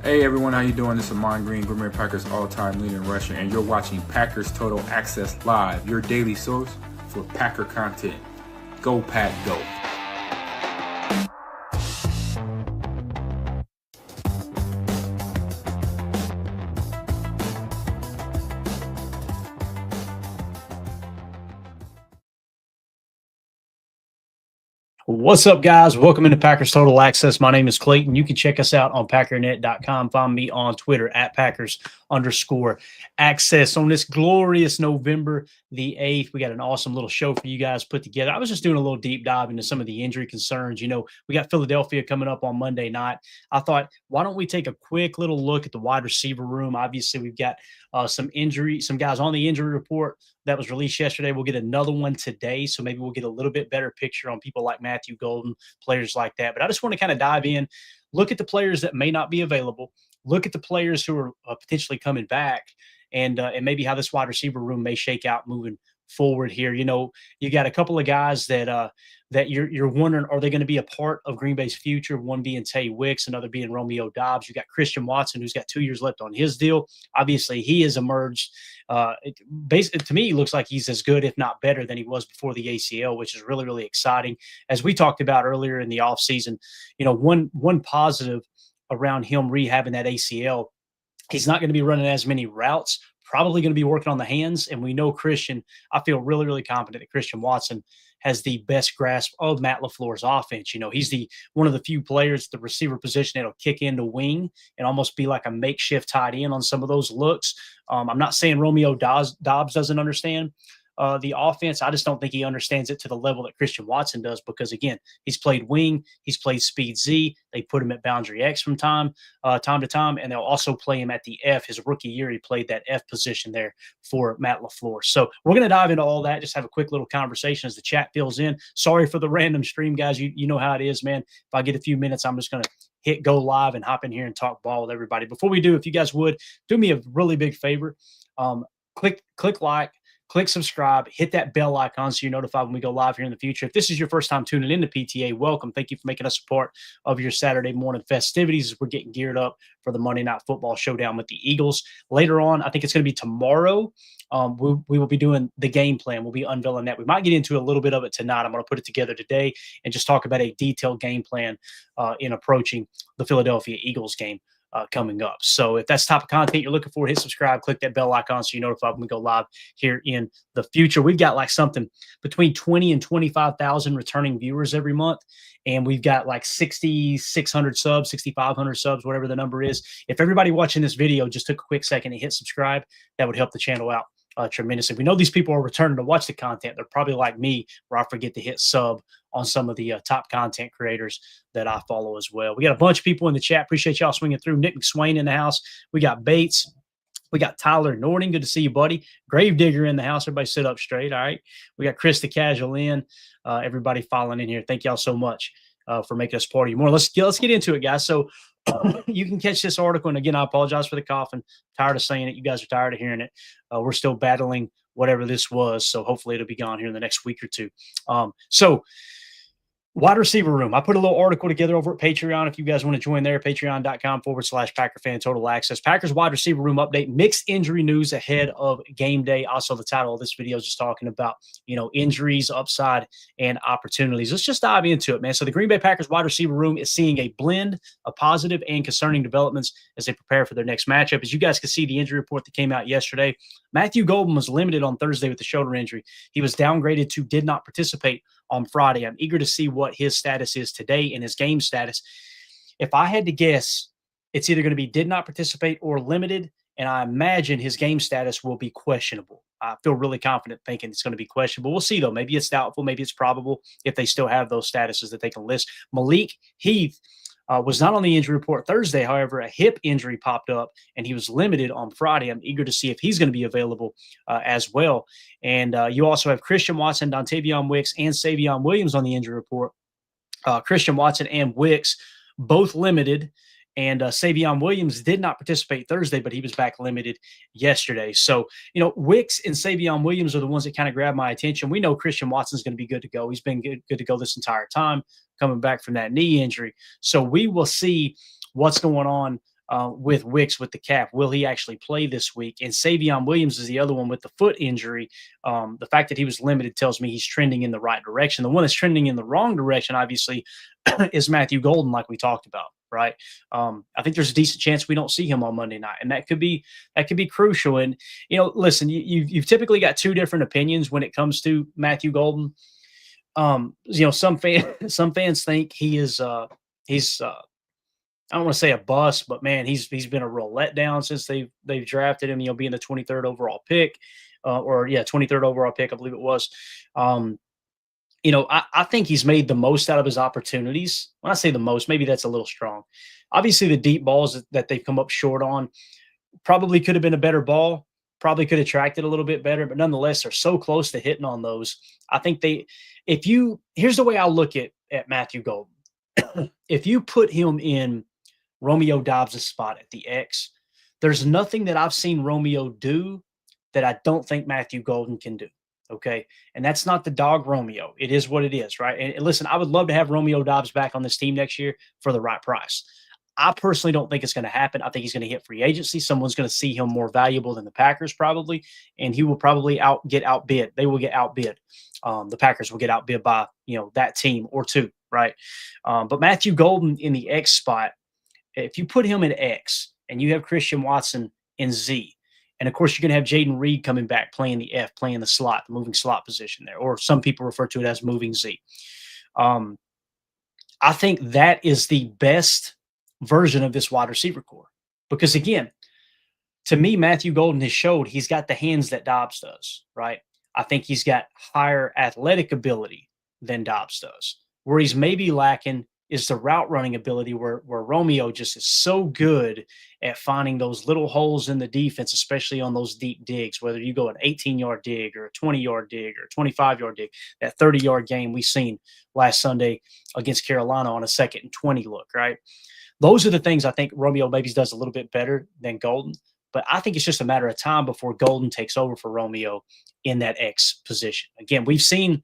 Hey everyone, how you doing? This is Amon Green, Green Bay Packers all-time leader in rushing, and you're watching Packers Total Access Live, your daily source for Packer content. Go Pack, go! What's up, guys? Welcome into Packers Total Access. My name is Clayton. You can check us out on packernet.com. Find me on Twitter at Packers_access. On this glorious November the 8th, we got an awesome little show for you guys put together. I was just doing a little deep dive into some of the injury concerns. You know, we got Philadelphia coming up on Monday night. I thought, why don't we take a quick little look at the wide receiver room? Obviously, we've got some guys on the injury report that was released yesterday. We'll get another one today, so maybe we'll get a little bit better picture on people like Matthew Golden, players like that. But I just want to kind of dive in, look at the players that may not be available, look at the players who are potentially coming back, and maybe how this wide receiver room may shake out moving forward here. You know, you got a couple of guys that you're wondering, are they going to be a part of Green Bay's future? One being Tay Wicks, another being Romeo Doubs. You got Christian Watson, who's got 2 years left on his deal. Obviously, he has emerged. Basically, to me, he looks like he's as good, if not better, than he was before the ACL, which is really, really exciting. As we talked about earlier in the offseason, you know, one positive around him rehabbing that ACL, he's not going to be running as many routes, probably going to be working on the hands. And we know I feel really, really confident that Christian Watson has the best grasp of Matt LaFleur's offense. You know, he's one of the few players at the receiver position that'll kick into wing and almost be like a makeshift tight end on some of those looks. I'm not saying Romeo Doubs doesn't understand the offense. I just don't think he understands it to the level that Christian Watson does because, again, he's played wing, he's played speed Z. They put him at boundary X from time to time, and they'll also play him at the F. His rookie year, he played that F position there for Matt LaFleur. So we're going to dive into all that, just have a quick little conversation as the chat fills in. Sorry for the random stream, guys. You know how it is, man. If I get a few minutes, I'm just going to hit go live and hop in here and talk ball with everybody. Before we do, if you guys would, do me a really big favor. Click like, click subscribe, hit that bell icon so you're notified when we go live here in the future. If this is your first time tuning into PTA, welcome. Thank you for making us a part of your Saturday morning festivities as we're getting geared up for the Monday Night Football showdown with the Eagles. Later on, I think it's going to be tomorrow, we will be doing the game plan. We'll be unveiling that. We might get into a little bit of it tonight. I'm going to put it together today and just talk about a detailed game plan in approaching the Philadelphia Eagles game coming up. So if that's the type of content you're looking for, hit subscribe, click that bell icon so you're notified when we go live here in the future. We've got like something between 20 and 25,000 returning viewers every month. And we've got like 6,600 subs, 6,500 subs, whatever the number is. If everybody watching this video just took a quick second and hit subscribe, that would help the channel out tremendously. We know these people are returning to watch the content. They're probably like me, where I forget to hit sub on some of the top content creators that I follow as well. We got a bunch of people in the chat. Appreciate y'all swinging through. Nick McSwain in the house. We got Bates. We got Tyler Nording. Good to see you, buddy. Gravedigger in the house. Everybody sit up straight. All right. We got Chris the Casual in. Everybody following in here. Thank y'all so much for making us part of you more. Let's get into it, guys. So you can catch this article. And again, I apologize for the coughing. Tired of saying it. You guys are tired of hearing it. We're still battling whatever this was. So hopefully it'll be gone here in the next week or two. Wide receiver room. I put a little article together over at Patreon. If you guys want to join there, patreon.com/PackerFan Total Access. Packers wide receiver room update, mixed injury news ahead of game day. Also, the title of this video is just talking about, you know, injuries, upside, and opportunities. Let's just dive into it, man. So the Green Bay Packers wide receiver room is seeing a blend of positive and concerning developments as they prepare for their next matchup. As you guys can see, the injury report that came out yesterday, Matthew Golden was limited on Thursday with the shoulder injury. He was downgraded to did not participate on Friday. I'm eager to see what his status is today and his game status. If I had to guess, it's either going to be did not participate or limited, and I imagine his game status will be questionable. I feel really confident thinking it's going to be questionable. We'll see, though. Maybe it's doubtful. Maybe it's probable if they still have those statuses that they can list. Malik Heath was not on the injury report Thursday. However, a hip injury popped up, and he was limited on Friday. I'm eager to see if he's going to be available as well. And you also have Christian Watson, Dontavion Wicks, and Savion Williams on the injury report. Christian Watson and Wicks both limited, and Savion Williams did not participate Thursday, but he was back limited yesterday. So, you know, Wicks and Savion Williams are the ones that kind of grab my attention. We know Christian Watson's going to be good to go. He's been good to go this entire time, coming back from that knee injury. So we will see what's going on with Wicks with the calf. Will he actually play this week? And Savion Williams is the other one with the foot injury. The fact that he was limited tells me he's trending in the right direction. The one that's trending in the wrong direction, obviously, is Matthew Golden, like we talked about. Right. I think there's a decent chance we don't see him on Monday night, and that could be crucial. And listen, you've typically got two different opinions when it comes to Matthew Golden. Some fans think he's I don't want to say a bust, but man, he's been a real letdown since they've drafted him. Being the 23rd overall pick, 23rd overall pick, I believe it was. I think he's made the most out of his opportunities. When I say the most, maybe that's a little strong. Obviously, the deep balls that they've come up short on probably could have been a better ball, probably could have tracked it a little bit better, but nonetheless, they're so close to hitting on those. I think here's the way I look at Matthew Golden. If you put him in Romeo Dobbs' spot at the X, there's nothing that I've seen Romeo do that I don't think Matthew Golden can do. Okay. And that's not the dog Romeo. It is what it is, right? And listen, I would love to have Romeo Dobbs back on this team next year for the right price. I personally don't think it's going to happen. I think he's going to hit free agency. Someone's going to see him more valuable than the Packers probably, and he will probably get outbid. They will get outbid. The Packers will get outbid by that team or two, right? But Matthew Golden in the X spot, if you put him in X and you have Christian Watson in Z, and of course, you're going to have Jaden Reed coming back, playing the F, playing the slot, the moving slot position there, or some people refer to it as moving Z. I think that is the best version of this wide receiver core. Because again, to me, Matthew Golden has showed he's got the hands that Dobbs does, right? I think he's got higher athletic ability than Dobbs does. Where he's maybe lacking is the route running ability where Romeo just is so good at finding those little holes in the defense, especially on those deep digs, whether you go an 18-yard dig or a 20-yard dig or a 25-yard dig, that 30-yard game we seen last Sunday against Carolina on a 2nd and 20 look, right? Those are the things I think Romeo maybe does a little bit better than Golden, but I think it's just a matter of time before Golden takes over for Romeo in that X position. Again, we've seen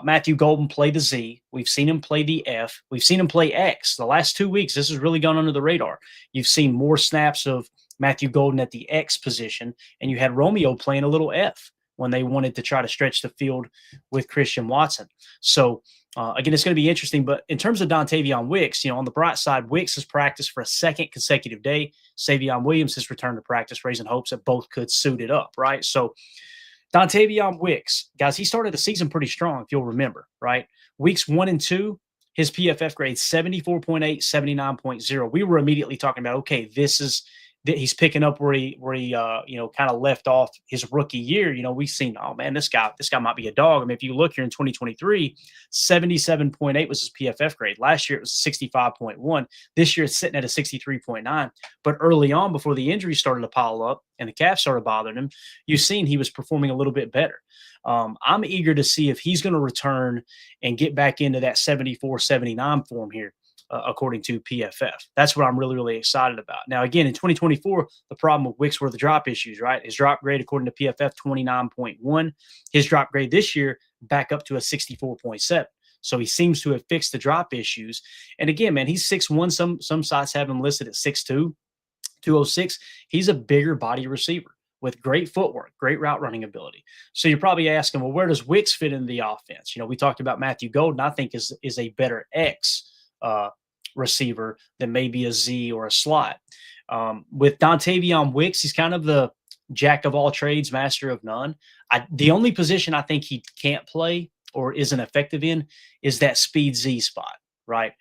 Matthew Golden play the Z. We've seen him play the F. We've seen him play X. The last 2 weeks, this has really gone under the radar. You've seen more snaps of Matthew Golden at the X position, and you had Romeo playing a little F when they wanted to try to stretch the field with Christian Watson. So, again, it's going to be interesting. But in terms of Dontavion Wicks, on the bright side, Wicks has practiced for a second consecutive day. Savion Williams has returned to practice, raising hopes that both could suit it up, right? So, Dontavion Wicks, guys, he started the season pretty strong, if you'll remember, right? Weeks 1 and 2, his PFF grade 74.8, 79.0. We were immediately talking about, okay, he's picking up where he kind of left off his rookie year. We've seen, oh man, this guy might be a dog. I mean, if you look here in 2023, 77.8 was his PFF grade. Last year it was 65.1. This year it's sitting at a 63.9. But early on, before the injuries started to pile up and the calf started bothering him, you've seen he was performing a little bit better. I'm eager to see if he's going to return and get back into that 74, 79 form here. According to PFF. That's what I'm really, really excited about. Now, again, in 2024, the problem with Wicks were the drop issues, right? His drop grade, according to PFF, 29.1. His drop grade this year, back up to a 64.7. So he seems to have fixed the drop issues. And again, man, he's 6'1". Some sites have him listed at 6'2", 206. He's a bigger body receiver with great footwork, great route running ability. So you're probably asking, well, where does Wicks fit in the offense? We talked about Matthew Golden, I think is a better X receiver than maybe a Z or a slot. With Dontavion Wicks, he's kind of the jack of all trades, master of none. The only position I think he can't play or isn't effective in is that speed Z spot, right?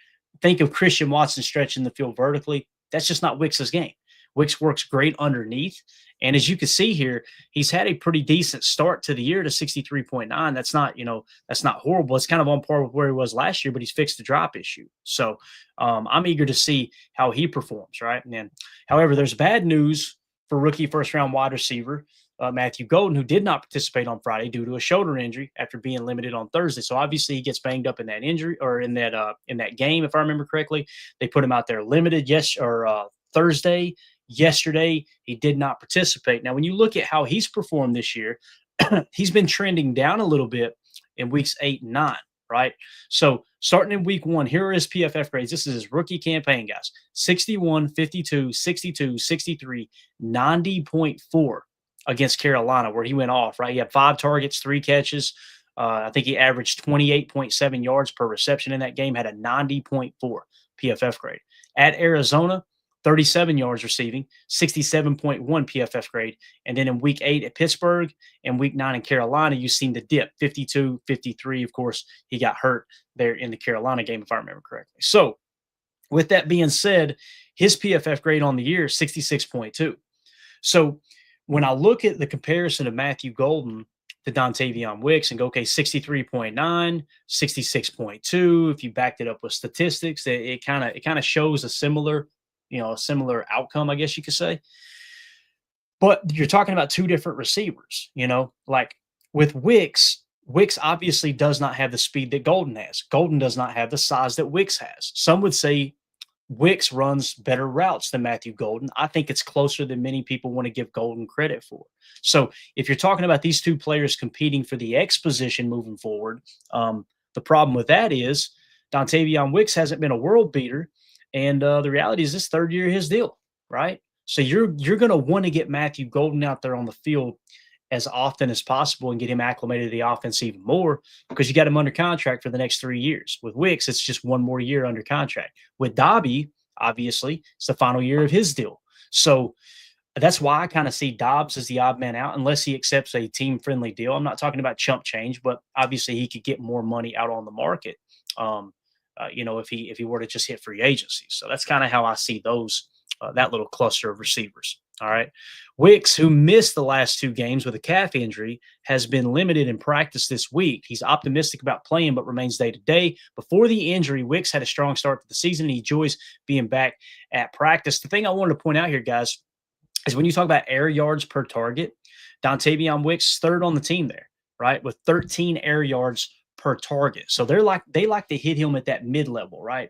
Think of Christian Watson stretching the field vertically. That's just not Wicks's game. Wicks works great underneath. And as you can see here, he's had a pretty decent start to the year to 63.9. That's not horrible. It's kind of on par with where he was last year, but he's fixed the drop issue. So I'm eager to see how he performs, right? And then, however, there's bad news for rookie first-round wide receiver Matthew Golden, who did not participate on Friday due to a shoulder injury after being limited on Thursday. So obviously he gets banged up in that injury or in that game, if I remember correctly. They put him out there limited Thursday. Yesterday, he did not participate. Now, when you look at how he's performed this year, he's been trending down a little bit in weeks 8 and 9, right? So starting in week 1, here are his PFF grades. This is his rookie campaign, guys. 61, 52, 62, 63, 90.4 against Carolina, where he went off, right? He had 5 targets, 3 catches. I think he averaged 28.7 yards per reception in that game, had a 90.4 PFF grade. At Arizona, 37 yards receiving, 67.1 PFF grade. And then in week 8 at Pittsburgh and week 9 in Carolina, you've seen the dip, 52, 53. Of course, he got hurt there in the Carolina game, if I remember correctly. So with that being said, his PFF grade on the year is 66.2. So when I look at the comparison of Matthew Golden to Dontavion Wicks and go, okay, 63.9, 66.2. If you backed it up with statistics, it kind of shows a similar outcome, I guess you could say. But you're talking about 2 different receivers, like with Wicks obviously does not have the speed that Golden has. Golden does not have the size that Wicks has. Some would say Wicks runs better routes than Matthew Golden. I think it's closer than many people want to give Golden credit for. So if you're talking about these 2 players competing for the X position moving forward, the problem with that is Dontavion Wicks hasn't been a world beater. And the reality is this 3rd year of his deal, right? So you're going to want to get Matthew Golden out there on the field as often as possible and get him acclimated to the offense even more, because you got him under contract for the next 3 years. With Wicks, it's just 1 more year under contract. With Dobby, obviously, it's the final year of his deal. So that's why I kind of see Dobbs as the odd man out, unless he accepts a team-friendly deal. I'm not talking about chump change, but obviously he could get more money out on the market. If he were to just hit free agency. So that's kind of how I see those, that little cluster of receivers. All right. Wicks, who missed the last 2 games with a calf injury, has been limited in practice this week. He's optimistic about playing, but remains day to day. Before the injury, Wicks had a strong start to the season, and he enjoys being back at practice. The thing I wanted to point out here, guys, is when you talk about air yards per target, Dontavion Wicks 3rd on the team there, right, with 13 air yards per target. So they like to hit him at that mid-level, right?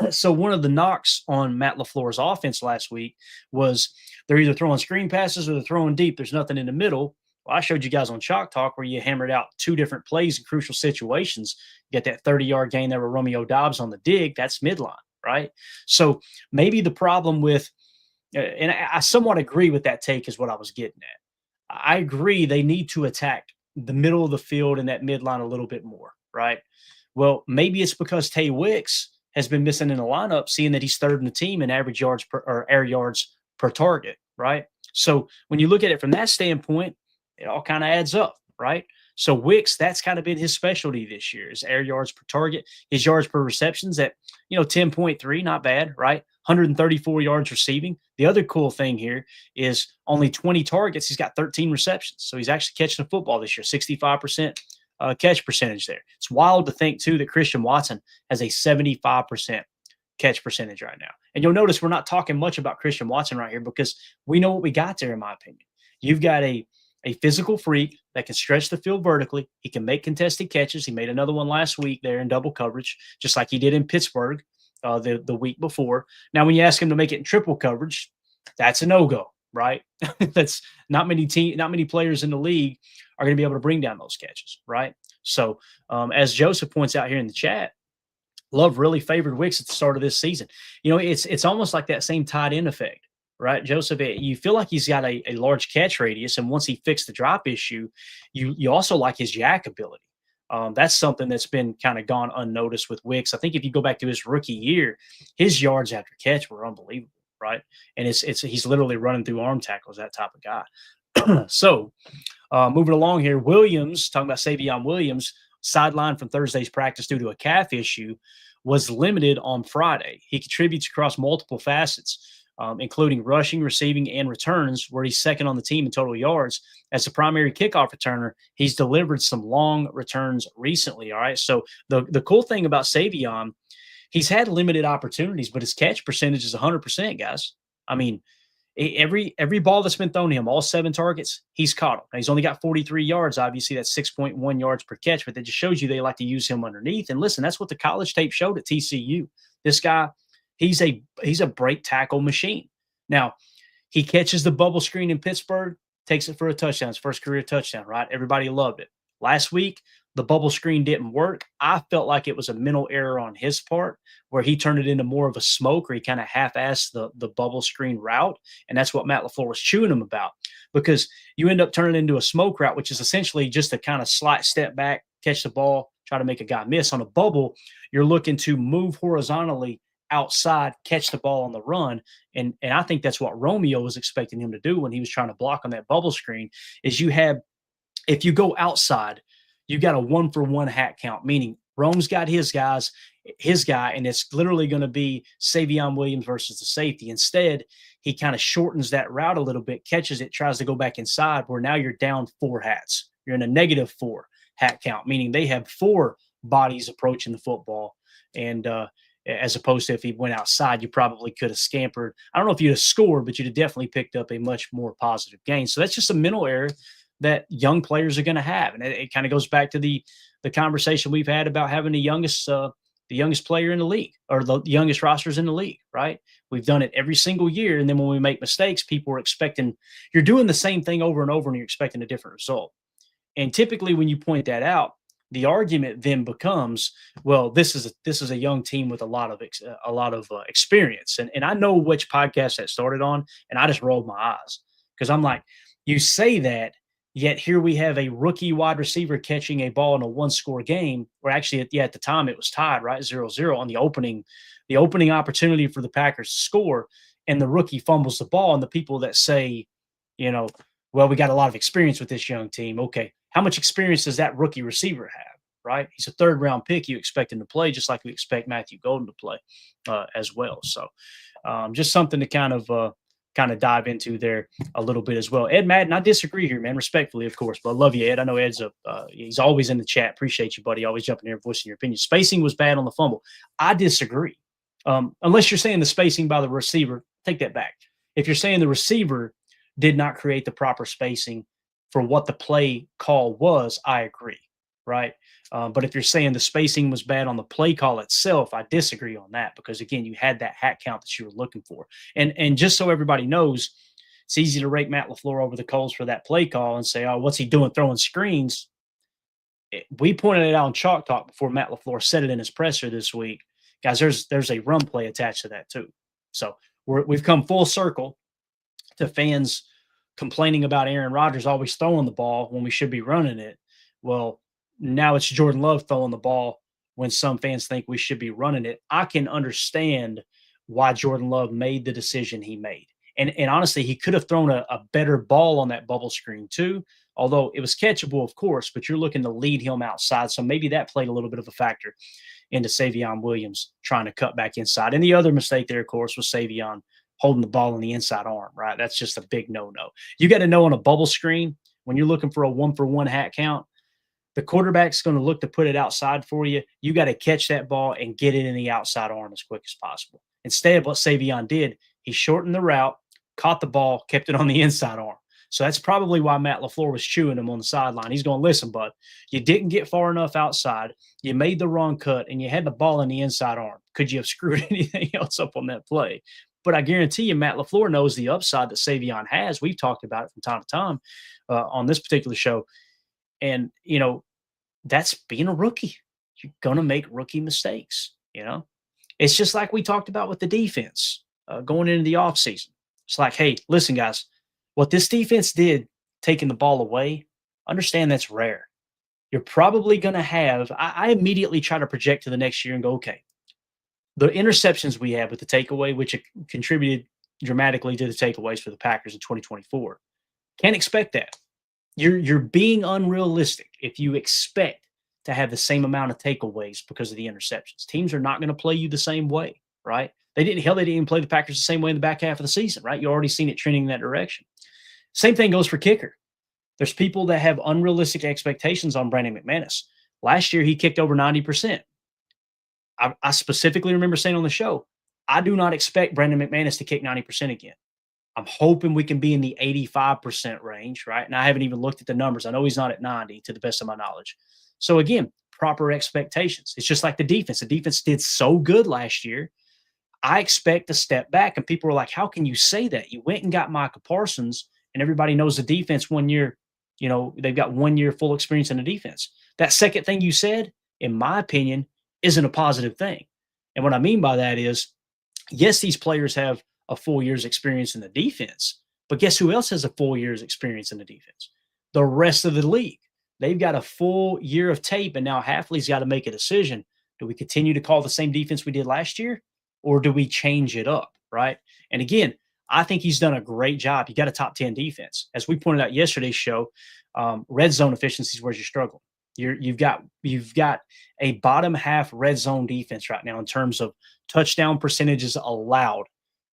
So one of the knocks on Matt LaFleur's offense last week was they're either throwing screen passes or they're throwing deep. There's nothing in the middle. Well, I showed you guys on Chalk Talk where you hammered out 2 different plays in crucial situations. You get that 30-yard gain there with Romeo Dobbs on the dig. That's midline, right? So maybe the problem with, and I somewhat agree with that take is what I was getting at. I agree they need to attack the middle of the field and that midline a little bit more, right? Well, maybe it's because Tay Wicks has been missing in the lineup, seeing that he's 3rd in the team in average yards or air yards per target, right? So when you look at it from that standpoint, it all kind of adds up, right? So Wicks, that's kind of been his specialty this year, is air yards per target. His yards per receptions at 10.3, not bad, right? 134 yards receiving. The other cool thing here is only 20 targets. He's got 13 receptions. So he's actually catching the football this year, 65% catch percentage there. It's wild to think, too, that Christian Watson has a 75% catch percentage right now. And you'll notice we're not talking much about Christian Watson right here because we know what we got there, in my opinion. You've got a physical freak that can stretch the field vertically. He can make contested catches. He made another one last week there in double coverage, just like he did in Pittsburgh the week before. Now, when you ask him to make it in triple coverage, that's a no-go, right? That's not many players in the league are going to be able to bring down those catches, right? So as Joseph points out here in the chat, Love really favored Wicks at the start of this season. It's almost like that same tight end effect, right, Joseph? You feel like he's got a large catch radius, and once he fixed the drop issue, you also like his yak ability. That's something that's been kind of gone unnoticed with Wicks. I think if you go back to his rookie year, his yards after catch were unbelievable, right? And he's literally running through arm tackles, that type of guy. So moving along here, Williams, talking about Savion Williams, sidelined from Thursday's practice due to a calf issue, was limited on Friday. He contributes across multiple facets, including rushing, receiving, and returns, where he's 2nd on the team in total yards. As the primary kickoff returner, he's delivered some long returns recently, all right? So the cool thing about Savion, he's had limited opportunities, but his catch percentage is 100%, guys. I mean, every ball that's been thrown to him, all 7 targets, he's caught them. Now, he's only got 43 yards. Obviously, that's 6.1 yards per catch, but that just shows you they like to use him underneath. And listen, that's what the college tape showed at TCU. This guy, he's a break tackle machine. Now, he catches the bubble screen in Pittsburgh, takes it for a touchdown. His first career touchdown, right? Everybody loved it. Last week, the bubble screen didn't work. I felt like it was a mental error on his part where he turned it into more of a smoke, or he kind of half-assed the bubble screen route. And that's what Matt LaFleur was chewing him about, because you end up turning it into a smoke route, which is essentially just a kind of slight step back, catch the ball, try to make a guy miss. On a bubble, you're looking to move horizontally outside, catch the ball on the run. And I think that's what Romeo was expecting him to do when he was trying to block on that bubble screen. Is you have, if you go outside, you got a 1-for-1 hat count, meaning Rome's got his guy, and it's literally going to be Savion Williams versus the safety. Instead, he kind of shortens that route a little bit, catches it, tries to go back inside, where now you're down 4 hats. You're in a -4 hat count, meaning they have 4 bodies approaching the football. And as opposed to if he went outside, you probably could have scampered. I don't know if you'd have scored, but you'd have definitely picked up a much more positive gain. So that's just a mental error that young players are going to have. And it kind of goes back to the conversation we've had about having the youngest player in the league, or the youngest rosters in the league, right? We've done it every single year. And then when we make mistakes, people are expecting, you're doing the same thing over and over and you're expecting a different result. And typically when you point that out, the argument then becomes, well, this is a young team with a lot of experience. And I know which podcast that started on, and I just rolled my eyes, because I'm like, you say that, yet here we have a rookie wide receiver catching a ball in a 1-score game, or actually at the time it was tied, right, 0-0 on the opening opportunity for the Packers to score, and the rookie fumbles the ball. And the people that say, well, we got a lot of experience with this young team. Okay, how much experience does that rookie receiver have, right? He's a 3rd-round pick. You expect him to play just like we expect Matthew Golden to play as well. So just something to kind of dive into there a little bit as well. Ed Madden, I disagree here, man, respectfully, of course, but I love you, Ed. I know Ed's he's always in the chat. Appreciate you, buddy. Always jumping there, voicing your opinion. Spacing was bad on the fumble. I disagree. Unless you're saying the spacing by the receiver, take that back. If you're saying the receiver did not create the proper spacing for what the play call was, I agree, right? But if you're saying the spacing was bad on the play call itself, I disagree on that, because again, you had that hat count that you were looking for. And just so everybody knows, it's easy to rake Matt LaFleur over the coals for that play call and say, oh, what's he doing throwing screens? We pointed it out in Chalk Talk before Matt LaFleur said it in his presser this week. Guys, there's a run play attached to that too. So we've come full circle to fans complaining about Aaron Rodgers always throwing the ball when we should be running it. Well, now it's Jordan Love throwing the ball when some fans think we should be running it. I can understand why Jordan Love made the decision he made. And honestly, he could have thrown a better ball on that bubble screen too, although it was catchable, of course, but you're looking to lead him outside. So maybe that played a little bit of a factor into Savion Williams trying to cut back inside. And the other mistake there, of course, was Savion holding the ball in the inside arm, right? That's just a big no-no. You got to know on a bubble screen, when you're looking for a 1-for-1 hat count, the quarterback's going to look to put it outside for you. You got to catch that ball and get it in the outside arm as quick as possible. Instead, what Savion did, he shortened the route, caught the ball, kept it on the inside arm. So that's probably why Matt LaFleur was chewing him on the sideline. He's going, listen, bud, you didn't get far enough outside. You made the wrong cut, and you had the ball in the inside arm. Could you have screwed anything else up on that play? But I guarantee you, Matt LaFleur knows the upside that Savion has. We've talked about it from time to time on this particular show. And, that's being a rookie. You're going to make rookie mistakes, It's just like we talked about with the defense going into the offseason. It's like, hey, listen, guys, what this defense did, taking the ball away, understand that's rare. You're probably going to have – I immediately try to project to the next year and go, okay, the interceptions we have with the takeaway, which contributed dramatically to the takeaways for the Packers in 2024, can't expect that. You're being unrealistic if you expect to have the same amount of takeaways because of the interceptions. Teams are not going to play you the same way, right? They didn't even play the Packers the same way in the back half of the season, right? You already seen it trending in that direction. Same thing goes for kicker. There's people that have unrealistic expectations on Brandon McManus. Last year, he kicked over 90%. I specifically remember saying on the show, I do not expect Brandon McManus to kick 90% again. I'm hoping we can be in the 85% range, right? And I haven't even looked at the numbers. I know he's not at 90 to the best of my knowledge. So again, proper expectations. It's just like the defense. The defense did so good last year. I expect a step back. And people are like, how can you say that? You went and got Micah Parsons, and everybody knows the defense 1 year, they've got 1 year full experience in the defense. That second thing you said, in my opinion, isn't a positive thing. And what I mean by that is, yes, these players have a full year's experience in the defense, but guess who else has a full year's experience in the defense? The rest of the league. They've got a full year of tape, and now Hafley's got to make a decision. Do we continue to call the same defense we did last year, or do we change it up, right? And again, I think he's done a great job. You got a top 10 defense. As we pointed out yesterday's show, red zone efficiency is where you're struggling. You've got a bottom half red zone defense right now in terms of touchdown percentages allowed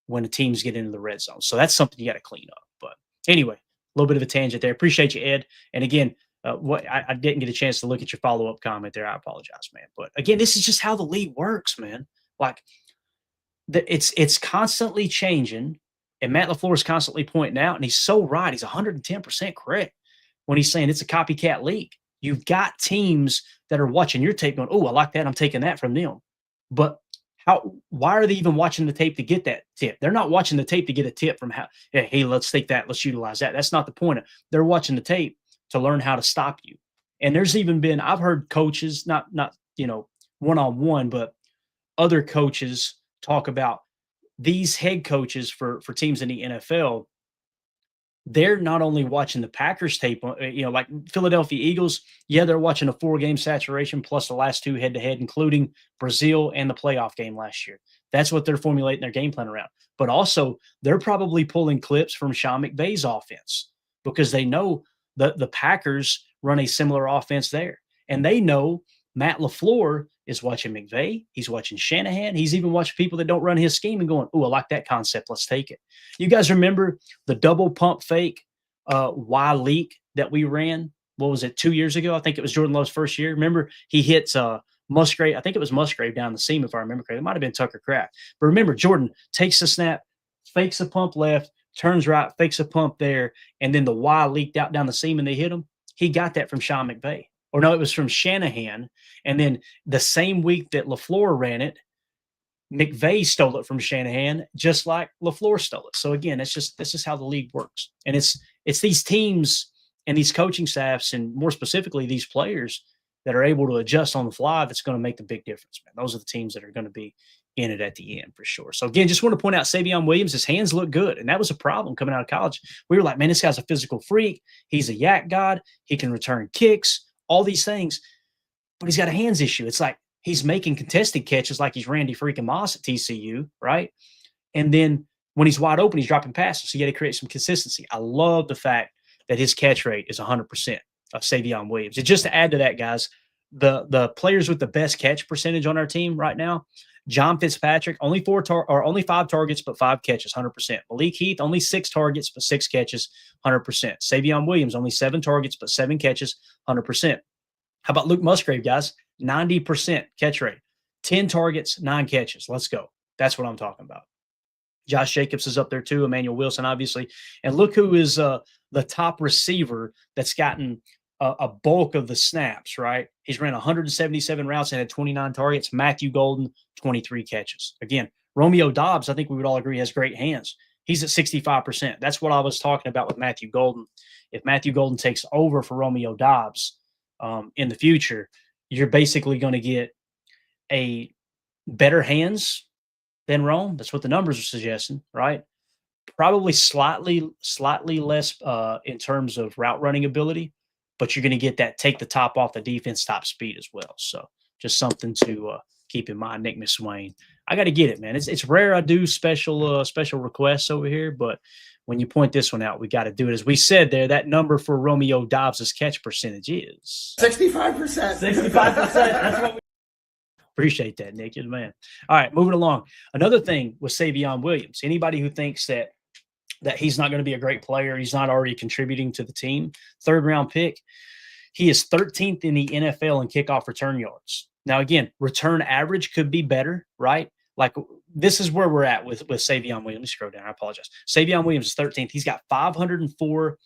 when the teams get into the red zone. So that's something you got to clean up. But anyway, a little bit of a tangent there. Appreciate you, Ed. And again, what I didn't get a chance to look at your follow-up comment there. I apologize, man. But again, this is just how the league works, man. Like it's constantly changing, and Matt LaFleur is constantly pointing out, and he's so right. He's 110% correct when he's saying it's a copycat league. You've got teams that are watching your tape going, oh, I like that. I'm taking that from them. But why are they even watching the tape to get that tip? They're not watching the tape to get a tip from hey, let's take that. Let's utilize that. That's not the point. They're watching the tape to learn how to stop you. And there's even been, I've heard coaches, not one-on-one, but other coaches talk about these head coaches for teams in the NFL. They're not only watching the Packers tape, like Philadelphia Eagles. Yeah, they're watching a 4-game saturation plus the last 2 head-to-head, including Brazil and the playoff game last year. That's what they're formulating their game plan around. But also, they're probably pulling clips from Sean McVay's offense because they know the Packers run a similar offense there. And they know Matt LaFleur is watching McVay. He's watching Shanahan. He's even watching people that don't run his scheme and going, oh, I like that concept. Let's take it. You guys remember the double pump fake Y leak that we ran? What was it, 2 years ago? I think it was Jordan Love's first year. Remember, he hits Musgrave. I think it was Musgrave down the seam, if I remember correctly. It might have been Tucker Kraft. But remember, Jordan takes the snap, fakes a pump left, turns right, fakes a pump there, and then the Y leaked out down the seam and they hit him. He got that from Sean McVay. Or no, it was from Shanahan. And then the same week that LaFleur ran it, McVay stole it from Shanahan, just like LaFleur stole it. So again, this is how the league works. And it's these teams and these coaching staffs, and more specifically these players that are able to adjust on the fly, that's going to make the big difference, man. Those are the teams that are going to be in it at the end for sure. So again, just want to point out Savion Williams, his hands look good. And that was a problem coming out of college. We were like, man, this guy's a physical freak. He's a yak god. He can return kicks, all these things, but he's got a hands issue. It's like he's making contested catches like he's Randy freaking Moss at TCU, right? And then when he's wide open, he's dropping passes. So you got to create some consistency. I love the fact that his catch rate is 100% of Savion Williams. And just to add to that, guys, the players with the best catch percentage on our team right now, John Fitzpatrick, only 5 targets, but 5 catches, 100%. Malik Heath, only 6 targets, but 6 catches, 100%. Savion Williams, only 7 targets, but 7 catches, 100%. How about Luke Musgrave, guys? 90% catch rate. 10 targets, 9 catches. Let's go. That's what I'm talking about. Josh Jacobs is up there too. Emmanuel Wilson, obviously. And look who is the top receiver that's gotten a bulk of the snaps, right? He's ran 177 routes and had 29 targets. Matthew Golden, 23 catches. Again, Romeo Doubs, I think we would all agree, has great hands. He's at 65%. That's what I was talking about with Matthew Golden. If Matthew Golden takes over for Romeo Doubs in the future, you're basically going to get a better hands than Rome. That's what the numbers are suggesting, right? Probably slightly less in terms of route running ability, but you're going to get that take the top off the defense, top speed as well. So just something to keep in mind. Nick McSwain, I got to get it, man. It's rare I do special requests over here, but when you point this one out, we got to do it. As we said there, that number for Romeo Dobbs' catch percentage is 65%. 65%. That's what we appreciate that, Nick. You're the man. All right, moving along. Another thing with Savion Williams. Anybody who thinks that he's not going to be a great player, he's not already contributing to the team, 3rd-round pick, he is 13th in the NFL in kickoff return yards. Now, again, return average could be better, right? Like, this is where we're at with Savion Williams. Let me scroll down. I apologize. Savion Williams is 13th. He's got 504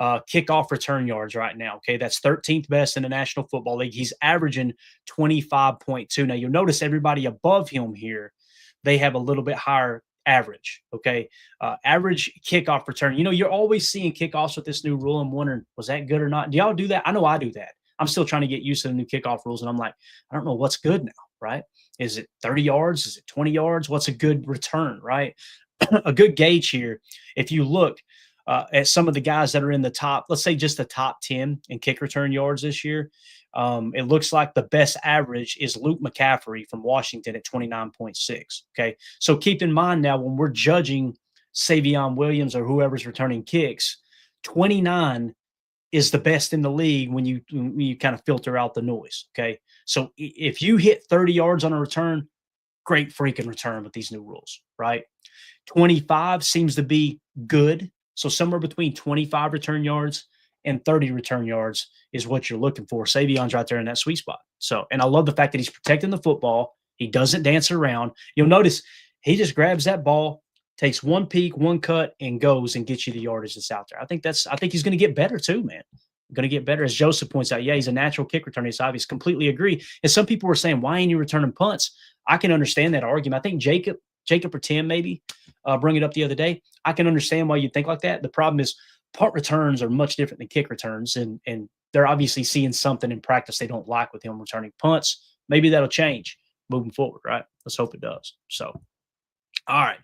kickoff return yards right now. Okay, that's 13th best in the National Football League. He's averaging 25.2. Now, you'll notice everybody above him here, they have a little bit higher average. Okay, average kickoff return. You know, you're always seeing kickoffs with this new rule. I'm wondering, was that good or not? Do y'all do that? I know I do that. I'm still trying to get used to the new kickoff rules, and I'm like, I don't know what's good now, right? Is it 30 yards? Is it 20 yards? What's a good return, right? A good gauge here, if you look at some of the guys that are in the top, let's say just the top 10 in kick return yards this year, it looks like the best average is Luke McCaffrey from Washington at 29.6. Okay. So keep in mind now when we're judging Savion Williams or whoever's returning kicks, 29 is the best in the league when you kind of filter out the noise. Okay. So if you hit 30 yards on a return, great freaking return with these new rules, right? 25 seems to be good. So somewhere between 25 return yards and 30 return yards is what you're looking for. Savion's right there in that sweet spot. So, and I love the fact that he's protecting the football. He doesn't dance around. You'll notice he just grabs that ball, takes one peek, one cut, and goes and gets you the yardage that's out there. I think he's going to get better too, man. Going to get better. As Joseph points out, yeah, he's a natural kick returner. He's obvious. Completely agree. And some people were saying, why ain't you returning punts? I can understand that argument. I think Jacob or Tim maybe bring it up the other day. I can understand why you think like that. The problem is punt returns are much different than kick returns, and they're obviously seeing something in practice they don't like with him returning punts. Maybe that'll change moving forward, right? Let's hope it does. So, all right,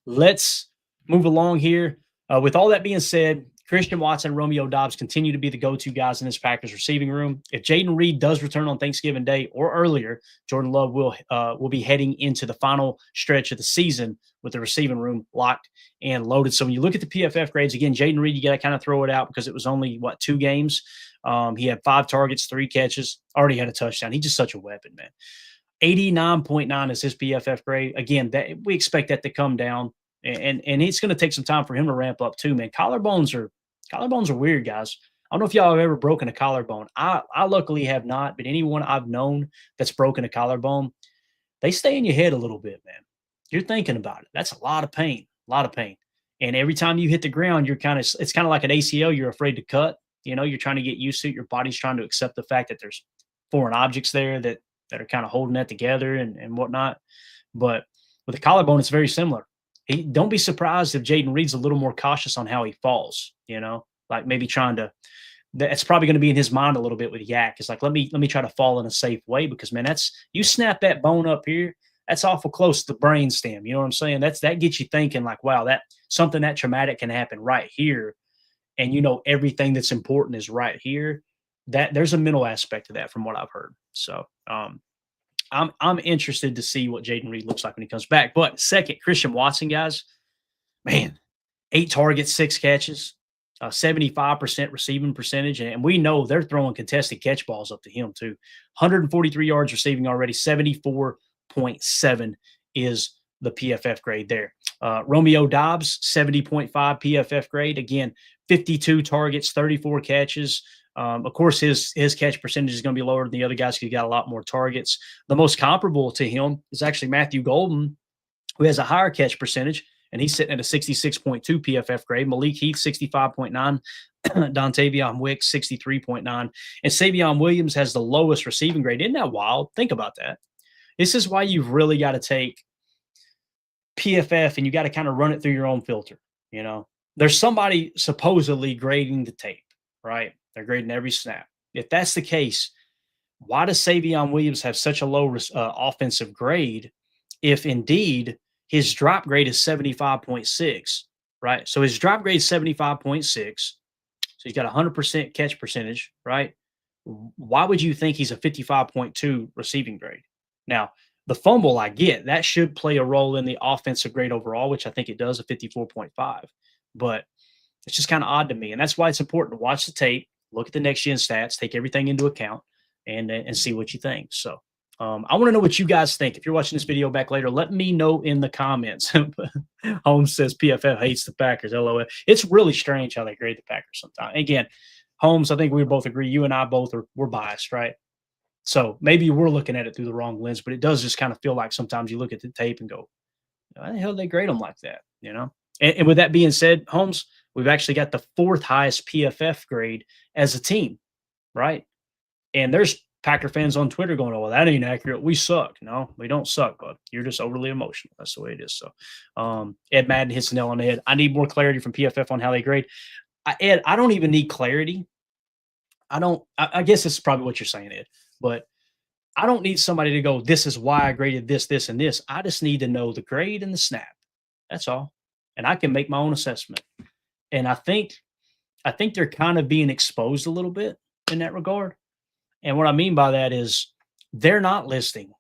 let's move along here. With all that being said, Christian Watson and Romeo Doubs continue to be the go-to guys in this Packers receiving room. If Jaden Reed does return on Thanksgiving Day or earlier, Jordan Love will be heading into the final stretch of the season with the receiving room locked and loaded. So when you look at the PFF grades, again, Jaden Reed, you got to kind of throw it out because it was only, 2 games? He had 5 targets, 3 catches, already had a touchdown. He's just such a weapon, man. 89.9 is his PFF grade. Again, we expect that to come down, and it's going to take some time for him to ramp up too, man. Collarbones are weird, guys. I don't know if y'all have ever broken a collarbone. I luckily have not, but anyone I've known that's broken a collarbone, they stay in your head a little bit, man. You're thinking about it. That's a lot of pain, And every time you hit the ground, it's kind of like an ACL. You're afraid to cut. You're trying to get used to it. Your body's trying to accept the fact that there's foreign objects there that are kind of holding that together and whatnot. But with a collarbone, it's very similar. Don't be surprised if Jaden Reed's a little more cautious on how he falls, like maybe that's probably going to be in his mind a little bit with Yak. It's like, let me try to fall in a safe way because, man, you snap that bone up here, that's awful close to the brain stem. You know what I'm saying? That gets you thinking like, wow, that something that traumatic can happen right here. And, everything that's important is right here. That there's a mental aspect to that from what I've heard. So, I'm interested to see what Jaden Reed looks like when he comes back. But second, Christian Watson, guys, man, 8 targets, 6 catches, 75% receiving percentage. And we know they're throwing contested catch balls up to him too. 143 yards receiving already, 74.7 is the PFF grade there. Romeo Doubs, 70.5 PFF grade. Again, 52 targets, 34 catches. Of course, his catch percentage is going to be lower than the other guys because he got a lot more targets. The most comparable to him is actually Matthew Golden, who has a higher catch percentage, and he's sitting at a 66.2 PFF grade. Malik Heath, 65.9. Dontavion Wicks, 63.9. And Savion Williams has the lowest receiving grade. Isn't that wild? Think about that. This is why you've really got to take PFF and you got to kind of run it through your own filter. There's somebody supposedly grading the tape, right? They're grading every snap. If that's the case, why does Savion Williams have such a low offensive grade if indeed his drop grade is 75.6, right? So his drop grade is 75.6. So he's got 100% catch percentage, right? Why would you think he's a 55.2 receiving grade? Now, the fumble I get, that should play a role in the offensive grade overall, which I think it does, a 54.5. But it's just kind of odd to me. And that's why it's important to watch the tape, look at the next gen stats, take everything into account, and see what you think. So I want to know what you guys think. If you're watching this video back later, let me know in the comments. Holmes says PFF hates the Packers. LOL. It's really strange how they grade the Packers sometimes. Again, Holmes, I think we both agree. You and I both we're biased, right? So maybe we're looking at it through the wrong lens, but it does just kind of feel like sometimes you look at the tape and go, why the hell did they grade them like that? And with that being said, Holmes, we've actually got the 4th highest PFF grade as a team, right? And there's Packer fans on Twitter going, oh, well, that ain't accurate. We suck. No, we don't suck, bud. You're just overly emotional. That's the way it is. So Ed Madden hits the nail on the head. I need more clarity from PFF on how they grade. Ed, I don't even need clarity. I guess this is probably what you're saying, Ed, but I don't need somebody to go, this is why I graded this, this, and this. I just need to know the grade and the snap. That's all. And I can make my own assessment. And I think they're kind of being exposed a little bit in that regard. And what I mean by that is they're not listing,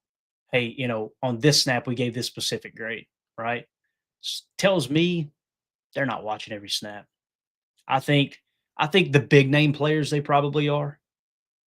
hey, on this snap we gave this specific grade, right? Tells me they're not watching every snap. I think I think the big name players they probably are.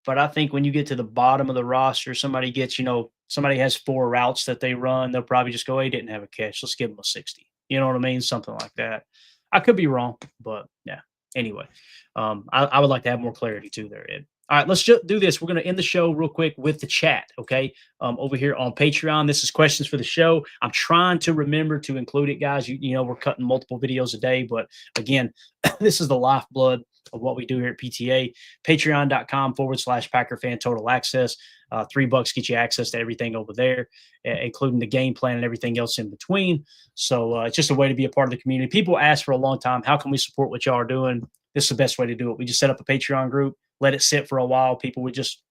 But I think when you get to the bottom of the roster, somebody gets, somebody has 4 routes that they run, they'll probably just go, "Hey, didn't have a catch. Let's give him a 60." You know what I mean? Something like that. I could be wrong, but yeah. Anyway, I would like to have more clarity too there, Ed. All right, let's just do this. We're going to end the show real quick with the chat, okay? Over here on Patreon, this is questions for the show. I'm trying to remember to include it, guys. We're cutting multiple videos a day, but again, this is the lifeblood of what we do here at PTA. Patreon.com/Packer Fan Total Access. $3 get you access to everything over there, including the game plan and everything else in between. So it's just a way to be a part of the community. People ask for a long time, how can we support what y'all are doing? This is the best way to do it. We just set up a Patreon group, let it sit for a while. People would just,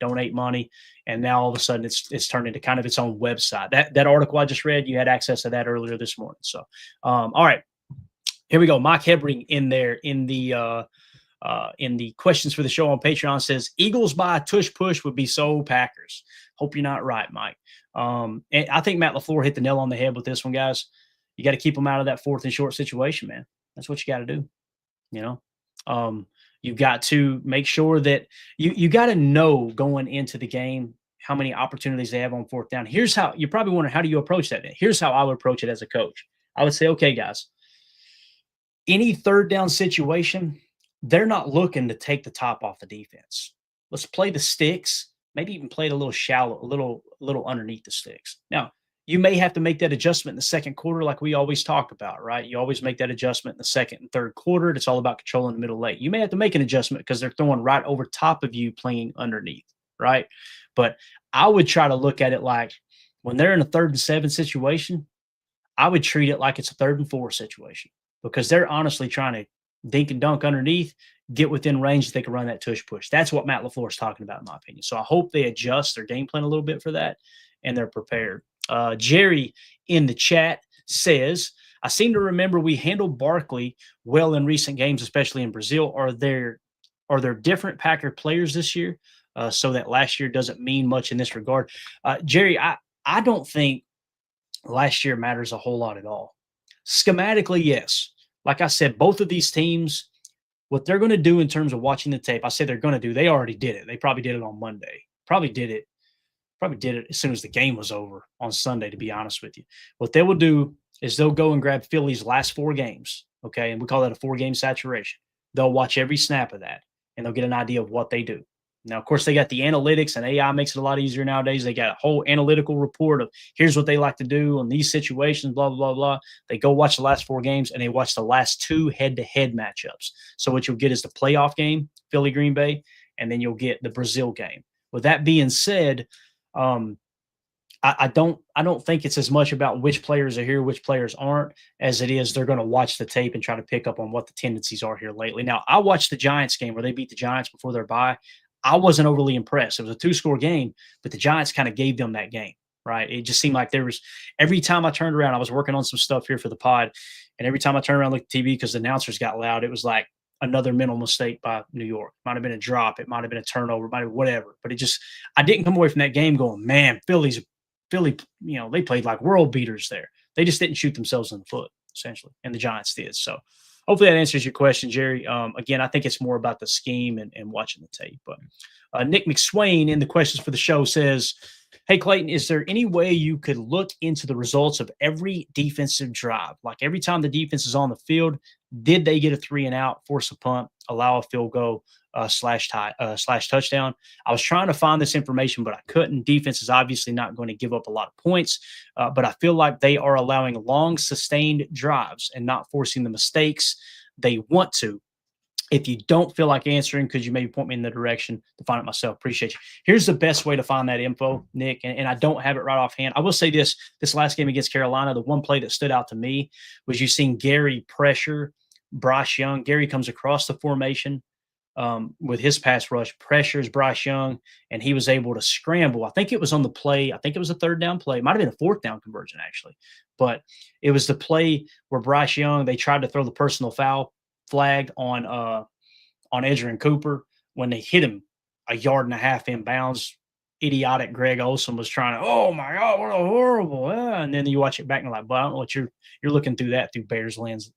donate money. And now all of a sudden it's turned into kind of its own website. That article I just read, you had access to that earlier this morning. So, all right, here we go. Mike Hebring in there in the questions for the show on Patreon says, Eagles by a tush push would be so Packers. Hope you're not right, Mike. And I think Matt LaFleur hit the nail on the head with this one, guys. You got to keep them out of that 4th and short situation, man. That's what you got to do. You've got to make sure that you got to know going into the game how many opportunities they have on 4th down. Here's how you probably wonder, how do you approach that? Here's how I would approach it as a coach. I would say, okay, guys, any 3rd down situation, they're not looking to take the top off the defense. Let's play the sticks, maybe even play it a little shallow, a little underneath the sticks. Now, you may have to make that adjustment in the 2nd quarter like we always talk about, right? You always make that adjustment in the 2nd and 3rd quarter. It's all about controlling the middle late. You may have to make an adjustment because they're throwing right over top of you playing underneath, right? But I would try to look at it like when they're in a 3rd and 7 situation, I would treat it like it's a 3rd and 4 situation because they're honestly trying to dink and dunk underneath, get within range that they can run that tush push. That's what Matt LaFleur is talking about, in my opinion. So I hope they adjust their game plan a little bit for that and they're prepared. Jerry in the chat says, I seem to remember we handled Barkley well in recent games, especially in Brazil. Are there different Packer players this year so that last year doesn't mean much in this regard? Jerry, I don't think last year matters a whole lot at all. Schematically, yes. Like I said, both of these teams, what they're going to do in terms of watching the tape, I say they're going to do, they already did it. They probably did it on Monday. Probably did it as soon as the game was over on Sunday, to be honest with you. What they will do is they'll go and grab Philly's last 4 games, okay? And we call that a 4-game saturation. They'll watch every snap of that, and they'll get an idea of what they do. Now, of course, they got the analytics, and AI makes it a lot easier nowadays. They got a whole analytical report of here's what they like to do in these situations, blah, blah, blah, blah. They go watch the last 4 games, and they watch the last 2 head-to-head matchups. So what you'll get is the playoff game, Philly-Green Bay, and then you'll get the Brazil game. With that being said, I don't think it's as much about which players are here, which players aren't, as it is they're going to watch the tape and try to pick up on what the tendencies are here lately. Now, I watched the Giants game where they beat the Giants before their bye. I wasn't overly impressed. It was a 2-score game, but the Giants kind of gave them that game, right? It just seemed like there was every time I turned around, I was working on some stuff here for the pod, and every time I turned around, looked at TV because the announcers got loud, it was like another mental mistake by New York. Might have been a drop. It might have been a turnover. Might have whatever. But I didn't come away from that game going, man, Philly, they played like world beaters there. They just didn't shoot themselves in the foot, essentially, and the Giants did. So hopefully that answers your question, Jerry. Again, I think it's more about the scheme and watching the tape. But Nick McSwain in the questions for the show says, hey, Clayton, is there any way you could look into the results of every defensive drive? Like every time the defense is on the field, did they get a 3-and-out, force a punt, allow a field goal, slash touchdown? I was trying to find this information, but I couldn't. Defense is obviously not going to give up a lot of points, but I feel like they are allowing long, sustained drives and not forcing the mistakes they want to. If you don't feel like answering, could you maybe point me in the direction to find it myself? Appreciate you. Here's the best way to find that info, Nick, and I don't have it right offhand. I will say this last game against Carolina, the one play that stood out to me was you seen Gary pressure Bryce Young. Gary comes across the formation, with his pass rush, pressures Bryce Young, and he was able to scramble. I think it was on the play. I think it was a third down play. It might have been a fourth down conversion, actually. But it was the play where Bryce Young, they tried to throw the personal foul flag on Edgerrin Cooper when they hit him a yard and a half inbounds. Idiotic Greg Olson was trying to, oh my God, what a horrible. And then you watch it back and you're like, but I don't know what you're looking through that through Bears lens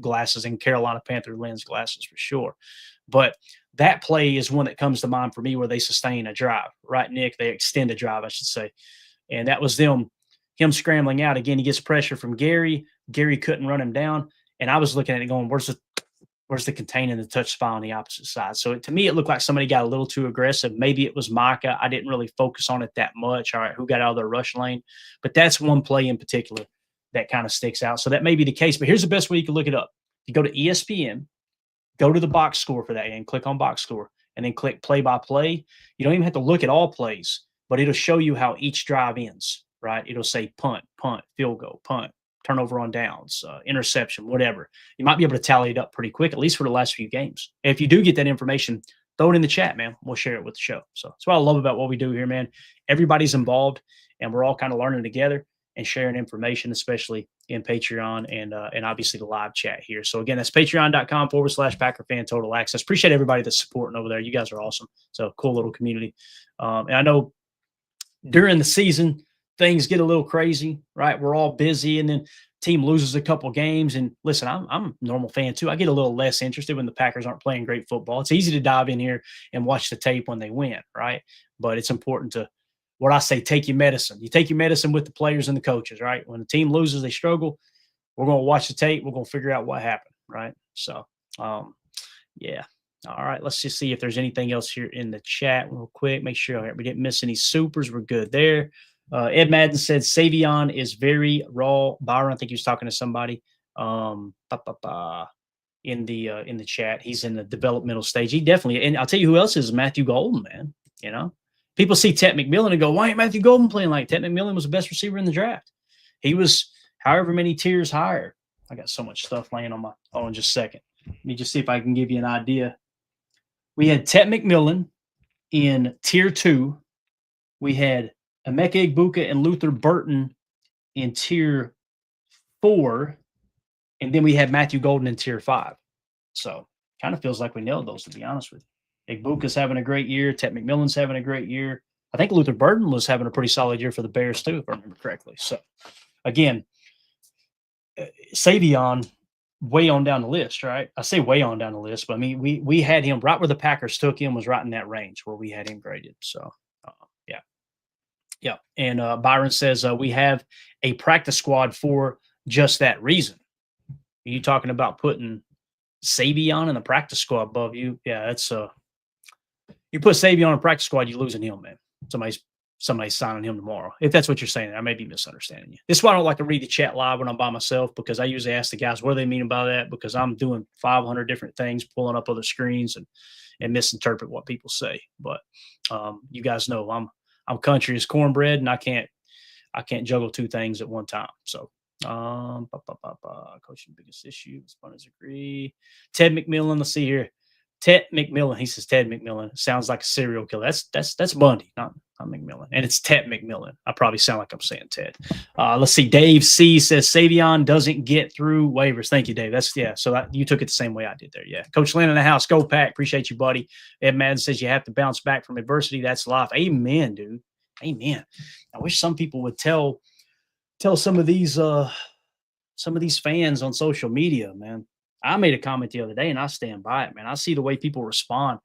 glasses and Carolina Panther lens glasses for sure. But that play is one that comes to mind for me where they sustain a drive, right, Nick? They extend a drive, I should say. And that was him scrambling out. Again, he gets pressure from Gary. Gary couldn't run him down. And I was looking at it going, where's the contain and the touch spot on the opposite side? So to me, it looked like somebody got a little too aggressive. Maybe it was Micah. I didn't really focus on it that much. All right, who got out of their rush lane? But that's one play in particular that kind of sticks out. So that may be the case. But here's the best way you can look it up. You go to ESPN, go to the box score for that and click on box score, and then click play by play. You don't even have to look at all plays, but it'll show you how each drive ends, right? It'll say punt, field goal, punt, turnover on downs, interception, whatever. You might be able to tally it up pretty quick, at least for the last few games. And if you do get that information, throw it in the chat, man. We'll share it with the show. So that's what I love about what we do here, man. Everybody's involved, and we're all kind of learning together and sharing information, especially in Patreon and obviously the live chat here. So again, that's patreon.com/Packer Fan Total Access. Appreciate everybody that's supporting over there. You guys are awesome. So cool little community. And I know during the season, things get a little crazy, right? We're all busy, and then team loses a couple games. And listen, I'm a normal fan too. I get a little less interested when the Packers aren't playing great football. It's easy to dive in here and watch the tape when they win, right? But it's important to, what I say, take your medicine. You take your medicine with the players and the coaches, right? When the team loses, they struggle. We're going to watch the tape. We're going to figure out what happened, right? So, yeah. All right, let's just see if there's anything else here in the chat real quick. Make sure we didn't miss any supers. We're good there. Ed Madden said Savion is very raw. Byron, I think he was talking to somebody in the chat. He's in the developmental stage. He definitely, and I'll tell you who else is Matthew Golden, man. You know, people see Ted McMillan and go, why ain't Matthew Golden playing like Ted McMillan was the best receiver in the draft? He was however many tiers higher. I got so much stuff laying on my phone. Just a second. Let me just see if I can give you an idea. We had Ted McMillan in tier 2. We had Emeka Egbuka and Luther Burton in tier 4. And then we had Matthew Golden in tier 5. So kind of feels like we nailed those, to be honest with you. Egbuka's having a great year. Ted McMillan's having a great year. I think Luther Burton was having a pretty solid year for the Bears too, if I remember correctly. So again, Savion, way on down the list, right? I say way on down the list, but I mean, we had him right where the Packers took him, was right in that range where we had him graded. So, yeah. Yeah. And Byron says we have a practice squad for just that reason. Are you talking about putting Savion in the practice squad above you? Yeah, that's you put Savion in a practice squad, you're losing him, man. Somebody's signing him tomorrow. If that's what you're saying, I may be misunderstanding you. This is why I don't like to read the chat live when I'm by myself, because I usually ask the guys what do they mean by that, because I'm doing 500 different things, pulling up other screens and misinterpret what people say. But you guys know I'm country as cornbread, and I can't juggle two things at one time. So coaching biggest issue, responders agree. Ted McMillan, let's see here. Ted McMillan, he says Ted McMillan. Sounds like a serial killer. That's Bundy, not McMillan. And it's Ted McMillan. I probably sound like I'm saying Ted. Let's see. Dave C says Savion doesn't get through waivers. Thank you, Dave. So you took it the same way I did there. Yeah. Coach Lynn in the house. Go Pack. Appreciate you, buddy. Ed Madden says you have to bounce back from adversity. That's life. Amen, dude. Amen. I wish some people would tell some of these fans on social media, man. I made a comment the other day, and I stand by it, man. I see the way people respond.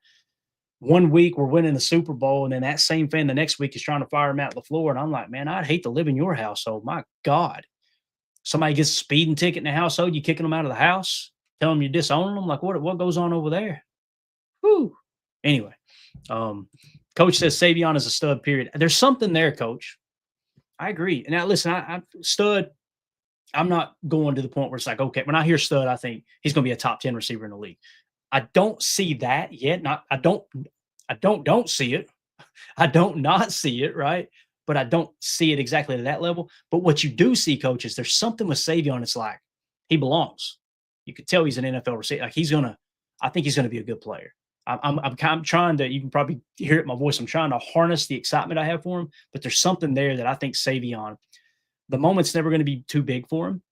One week we're winning the Super Bowl, and then that same fan the next week is trying to fire Matt LaFleur, and I'm like, man, I'd hate to live in your household. My God. Somebody gets a speeding ticket in the household, you kicking them out of the house, telling them you're disowning them. Like, what goes on over there? Whew. Anyway, Coach says Savion is a stud, period. There's something there, Coach. I agree. Now, listen, I stud – I'm not going to the point where it's like, okay, when I hear stud, I think he's going to be a top 10 receiver in the league. I don't see that yet. I don't see it. I don't not see it, right? But I don't see it exactly to that level. But what you do see, Coach, is there's something with Savion. It's like he belongs. You could tell he's an NFL receiver. Like I think he's going to be a good player. I'm trying to, you can probably hear it in my voice, I'm trying to harness the excitement I have for him, but there's something there that I think Savion, the moment's never going to be too big for him.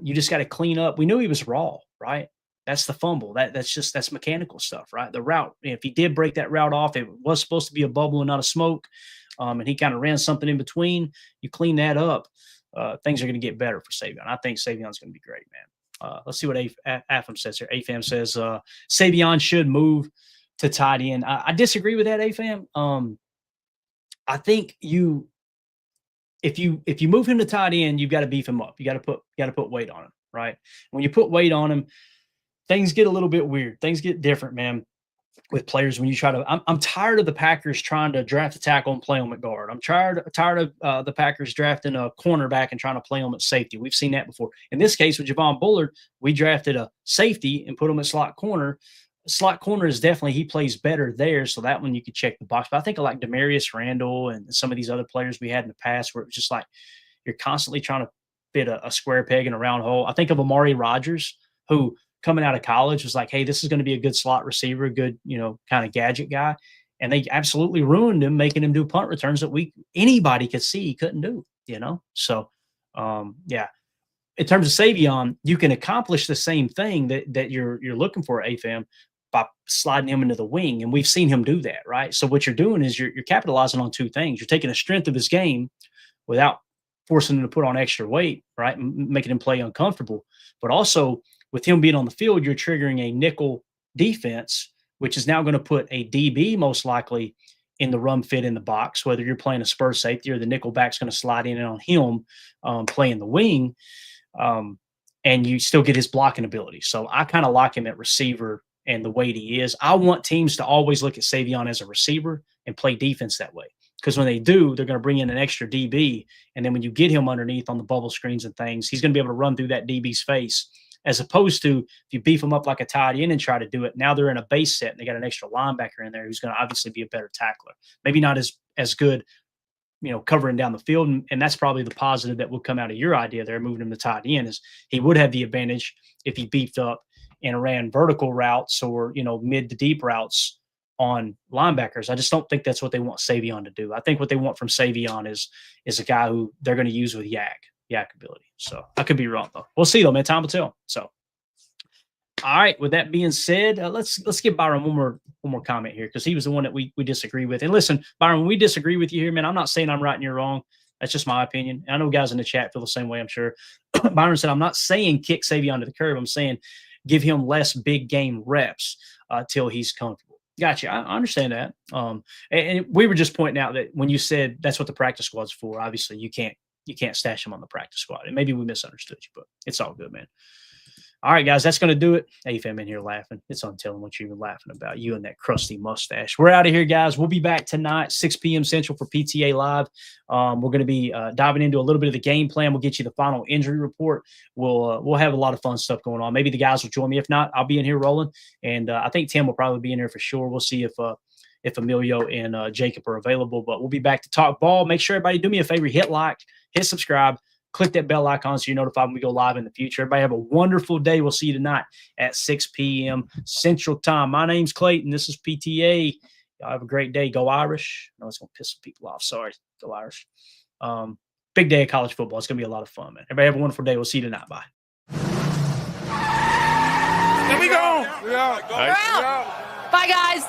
You just got to clean up. We knew he was raw, right? That's the fumble. That's mechanical stuff, right? The route. If he did break that route off, it was supposed to be a bubble and not a smoke. And he kind of ran something in between. You clean that up, things are going to get better for Savion. I think Savion's going to be great, man. Let's see what AFM says here. AFM says Savion should move to tight end. I disagree with that, AFM. I think if you move him to tight end, you've got to beef him up. You got to put weight on him, right? When you put weight on him, things get a little bit weird. Things get different, man, with players when you try to. I'm tired of the Packers trying to draft a tackle and play him at guard. I'm tired of the Packers drafting a cornerback and trying to play him at safety. We've seen that before. In this case with Javon Bullard, we drafted a safety and put him at slot corner. Slot corner is definitely, he plays better there, so that one you could check the box. But I think I like Demarius Randall and some of these other players we had in the past where it was just like you're constantly trying to fit a square peg in a round hole. I think of Amari Rodgers, who coming out of college was like, hey, this is going to be a good slot receiver, good, kind of gadget guy. And they absolutely ruined him, making him do punt returns that anybody could see he couldn't do, So, yeah. In terms of Savion, you can accomplish the same thing that you're looking for, AFM, by sliding him into the wing. And we've seen him do that, right? So what you're doing is you're capitalizing on two things. You're taking the strength of his game without forcing him to put on extra weight, right? Making him play uncomfortable. But also with him being on the field, you're triggering a nickel defense, which is now going to put a DB most likely in the run fit in the box, whether you're playing a spur safety or the nickel back's going to slide in on him playing the wing. And you still get his blocking ability. So I kind of like him at receiver and the weight he is. I want teams to always look at Savion as a receiver and play defense that way. Because when they do, they're going to bring in an extra DB. And then when you get him underneath on the bubble screens and things, he's going to be able to run through that DB's face. As opposed to if you beef them up like a tight end and try to do it, now they're in a base set and they got an extra linebacker in there who's going to obviously be a better tackler. Maybe not as good, covering down the field. And that's probably the positive that would come out of your idea there, moving him to tight end, is he would have the advantage if he beefed up and ran vertical routes or, mid to deep routes on linebackers. I just don't think that's what they want Savion to do. I think what they want from Savion is a guy who they're going to use with yak ability. So I could be wrong though. We'll see though, man. Time will tell. So, all right. With that being said, let's give Byron one more comment here, because he was the one that we disagree with. And listen, Byron, when we disagree with you here, man, I'm not saying I'm right and you're wrong. That's just my opinion. And I know guys in the chat feel the same way, I'm sure. Byron said, I'm not saying kick Savion to the curb. I'm saying give him less big game reps till he's comfortable. Gotcha. I understand that. And we were just pointing out that when you said that's what the practice squad's for, obviously you can't stash him on the practice squad. And maybe we misunderstood you, but it's all good, man. All right, guys, that's going to do it. AFM in here laughing. It's untelling what you're even laughing about, you and that crusty mustache. We're out of here, guys. We'll be back tonight, 6 p.m. Central for PTA Live. We're going to be diving into a little bit of the game plan. We'll get you the final injury report. We'll have a lot of fun stuff going on. Maybe the guys will join me. If not, I'll be in here rolling. And I think Tim will probably be in here for sure. We'll see if Emilio and Jacob are available. But we'll be back to talk ball. Make sure everybody do me a favor, hit like, hit subscribe. Click that bell icon so you're notified when we go live in the future. Everybody have a wonderful day. We'll see you tonight at 6 p.m. Central Time. My name's Clayton. This is PTA. Y'all have a great day. Go Irish. I know it's going to piss some people off. Sorry. Go Irish. Big day of college football. It's going to be a lot of fun, man. Everybody have a wonderful day. We'll see you tonight. Bye. Here we go. We're out. Bye, guys.